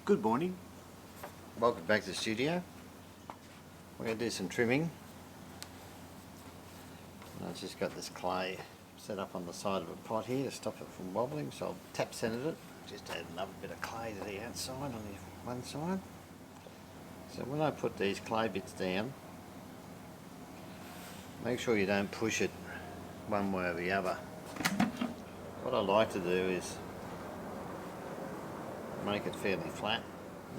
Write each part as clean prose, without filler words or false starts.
Good morning. Welcome back to the studio. We're going to do some trimming. I've just got this clay set up on the side of a pot here to stop it from wobbling, so I've tap centered it. Just add another bit of clay to the outside on the one side. So when I put these clay bits down, make sure you don't push it one way or the other. What I like to do is make it fairly flat.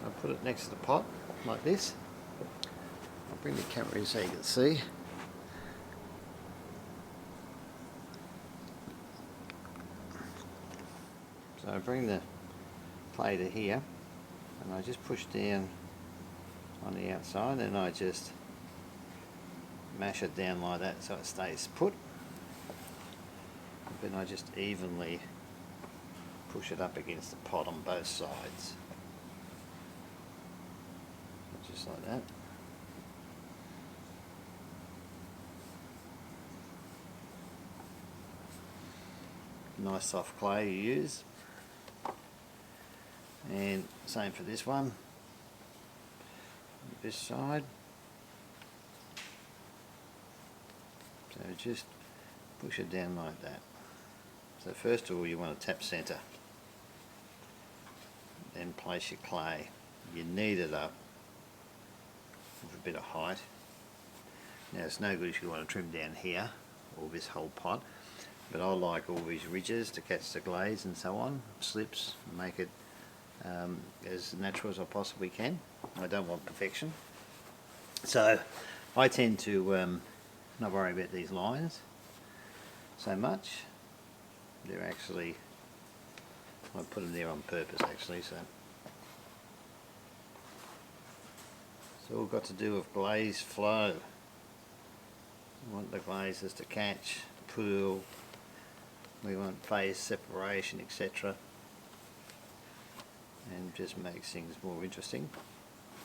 I put it next to the pot like this. I'll bring the camera in so you can see. So I bring the clay to here and I just push down on the outside and I just mash it down like that so it stays put. Then I just evenly push it up against the pot on both sides. Just like that. Nice soft clay you use. And same for this one. This side. So just push it down like that. So first of all you want to tap centre. Then place your clay. You knead it up with a bit of height. Now it's no good if you want to trim down here or this whole pot, but I like all these ridges to catch the glaze and so on, slips, make it as natural as I possibly can. I don't want perfection. So I tend to not worry about these lines so much. They're actually, I put them there on purpose actually, so it's all got to do with glaze flow. We want the glazes to catch, pool, we want phase separation, etc. And just makes things more interesting.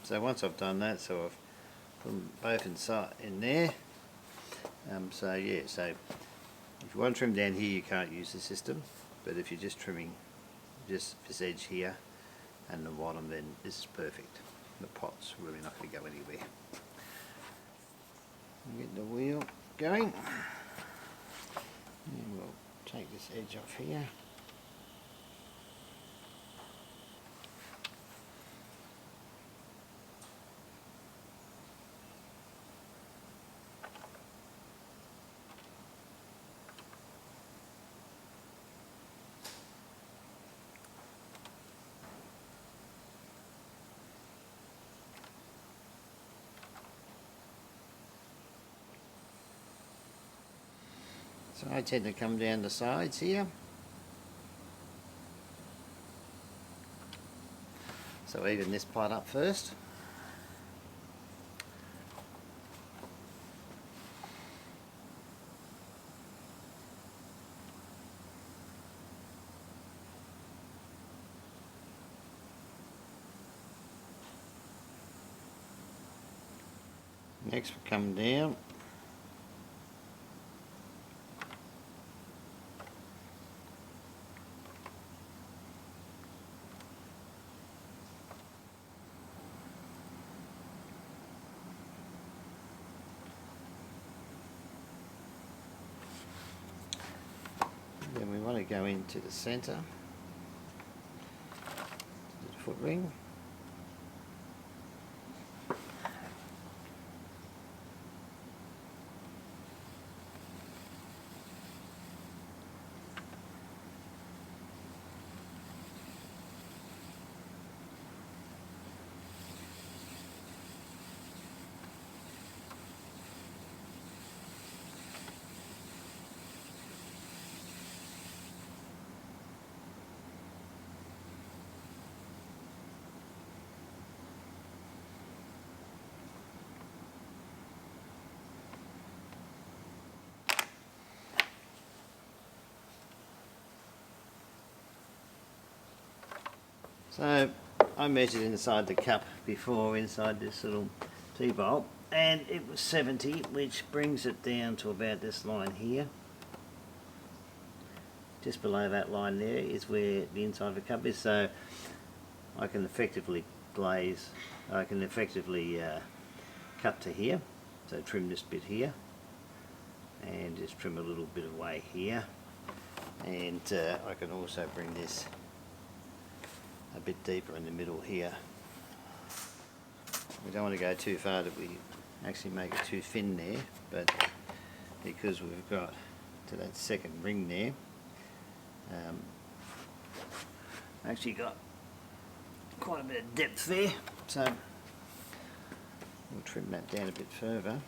So once I've done that, so I've put them both in there. So yeah, so if you want to trim down here you can't use the system, but if you're just trimming just this edge here and the bottom, then this is perfect. The pot's really not going to go anywhere. Get the wheel going, and we'll take this edge off here. So I tend to come down the sides here. So even this part up first. Next we come down. Then we want to go into the centre, the foot ring. So I measured inside the cup before, inside this little T-bolt, and it was 70, which brings it down to about this line here. Just below that line there is where the inside of the cup is. So I can effectively glaze, I can effectively cut to here, so trim this bit here and just trim a little bit away here, and I can also bring this a bit deeper in the middle here. We don't want to go too far that we actually make it too thin there, but because we've got to that second ring there, actually got quite a bit of depth there, so we'll trim that down a bit further.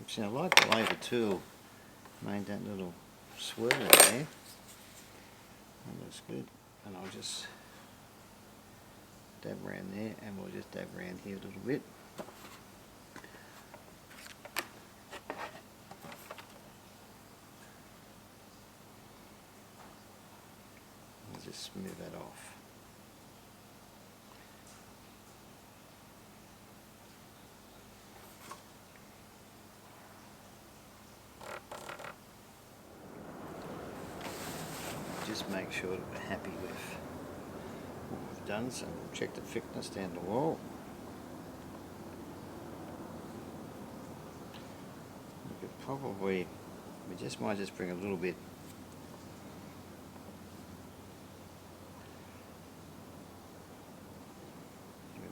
See, I like the way the tool made that little swirl there. That looks good. And I'll just dab around there, and we'll just dab around here a little bit. I'll just smooth that off. Just make sure that we're happy with what we've done, so we'll check the thickness down the wall. We could probably, might just bring a little bit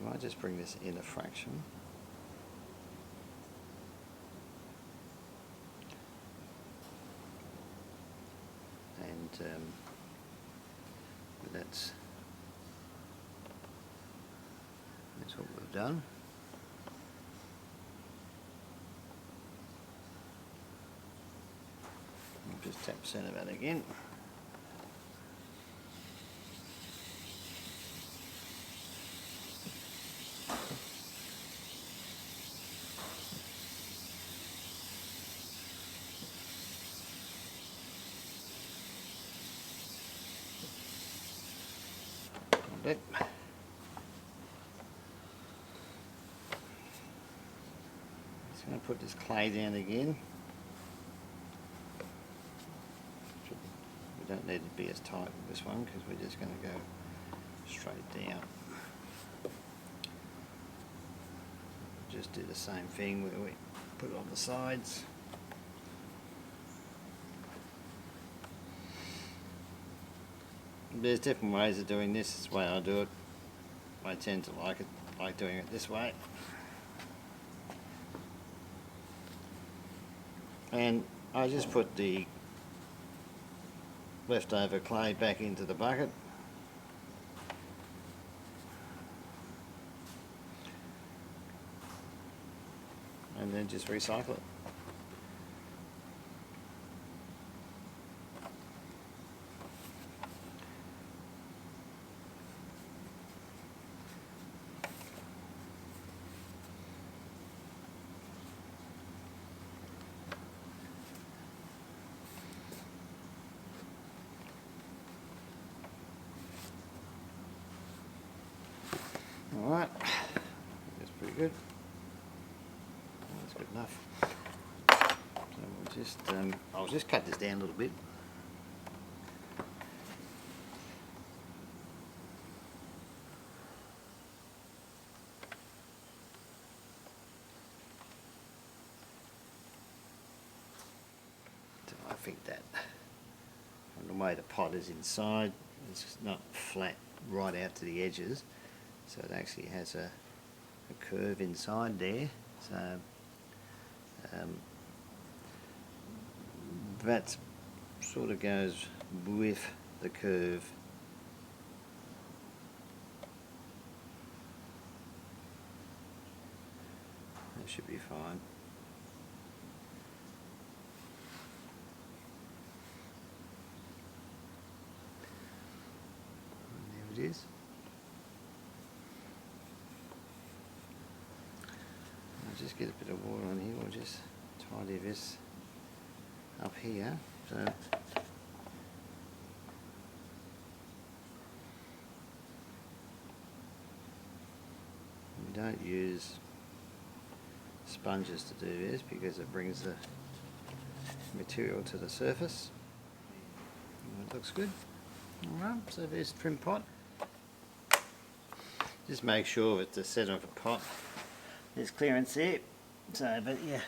we might just bring this in a fraction. And that's what we've done. We'll just tap centre that again. Bit. Just going to put this clay down again. We don't need to be as tight with this one because we're just going to go straight down. Just do the same thing where we put it on the sides. There's different ways of doing this. It's the way I do it. I tend to like doing it this way. And I just put the leftover clay back into the bucket. And then just recycle it. Alright, that's pretty good. That's good enough. So we'll just, I'll just cut this down a little bit. think that from the way the pot is inside, it's not flat right out to the edges, so it actually has a curve inside there. So that sort of goes with the curve. That should be fine. And there it is. I'll just get a bit of water on here. We'll just tidy this up here. So we don't use sponges to do this because it brings the material to the surface. And it looks good. Alright, so there's the trim pot. Just make sure at the centre of the pot there's clearance there. So, but yeah,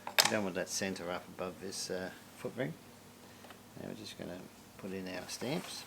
you don't want that centre up above this foot ring. Now we're just going to put in our stamps.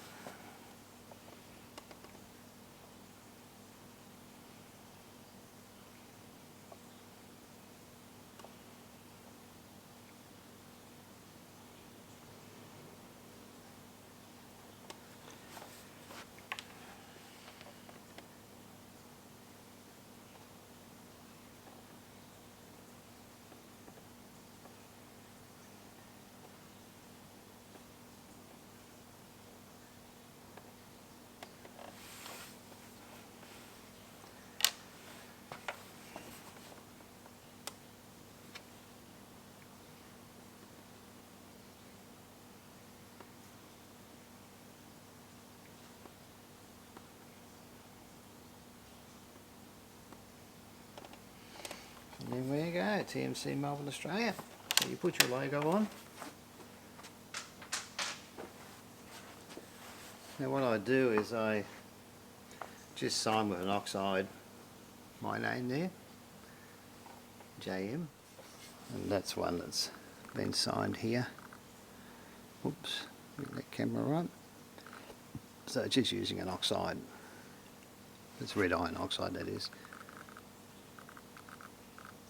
And there we go, TMC Melbourne, Australia. So you put your logo on. Now what I do is I just sign with an oxide my name there, JM, and that's one that's been signed here. Oops, get that camera right. So just using an oxide, it's red iron oxide that is.